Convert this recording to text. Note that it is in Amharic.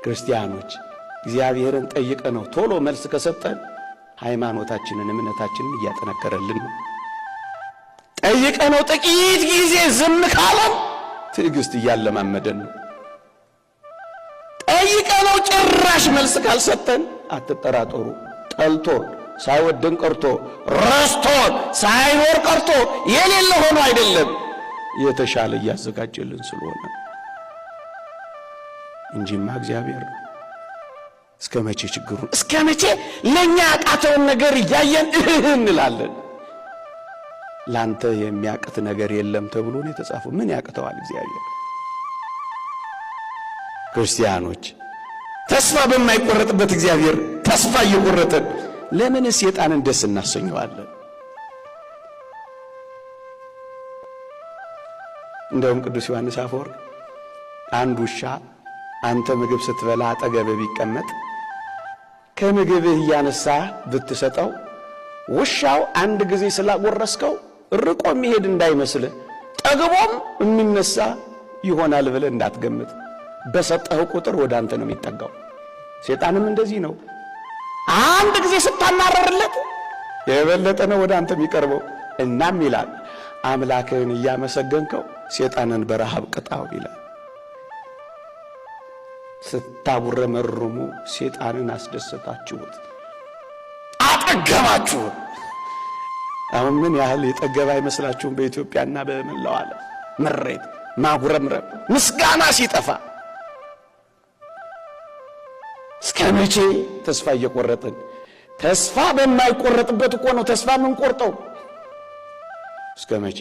ክርስቲያኖች እግዚአብሔርን ጠይቀነው ቶሎ መልስ ከሰጠን ሃይማኖታችንን እምነታችንን እያጠነከረልን ነው። ጠይቀነው ጥቂት ጊዜ ዝም ካለን ትዕግስት እያለማመደን ነው። ጠይቀነው ጭራሽ መልስ ካልሰጠን አትጠራጠሩ፣ ጠልቶን ሳይወደን ቀርቶ ረስቶን ሳይኖር ቀርቶ የሌለ ሆኖ አይደለም፣ የተሻለ እያዘጋጀልን ስለሆነ እንጂማ እግዚአብሔር እስከ መቼ ችግሩን እስከ መቼ ለኛ ያቃተውን ነገር እያየን እንላለን? ላንተ የሚያቅት ነገር የለም ተብሎ ነው የተጻፈው። ምን ያቅተዋል እግዚአብሔር? ክርስቲያኖች ተስፋ በማይቆረጥበት እግዚአብሔር ተስፋ እየቆረጠን ለምን ሰይጣንን ደስ እናሰኘዋለን? እንደውም ቅዱስ ዮሐንስ አፈወርቅ አንድ ውሻ አንተ ምግብ ስትበላ አጠገብ ቢቀመጥ ከምግብህ እያነሳ ብትሰጠው ውሻው አንድ ጊዜ ስላጎረስከው ርቆ የሚሄድ እንዳይመስልህ ጠግቦም የሚነሳ ይሆናል ብለህ እንዳትገምት። በሰጠው ቁጥር ወደ አንተ ነው የሚጠጋው። ሰይጣንም እንደዚህ ነው። አንድ ጊዜ ስታናረርለት የበለጠ ነው ወደ አንተ የሚቀርበው። እናም ይላል አምላክህን እያመሰገንከው ሰይጣንን በረሃብ ቅጣው ይላል። ስታጉረመርሙ ሰይጣንን አስደሰታችሁት፣ አጠገባችሁት። አሁን ምን ያህል የጠገበ አይመስላችሁም? በኢትዮጵያና በመላው ዓለም ምሬት፣ ማጉረምረም፣ ምስጋና ሲጠፋ እስከ መቼ ተስፋ እየቆረጥን? ተስፋ በማይቆረጥበት እኮ ነው ተስፋ ምን ቆርጠው። እስከ መቼ?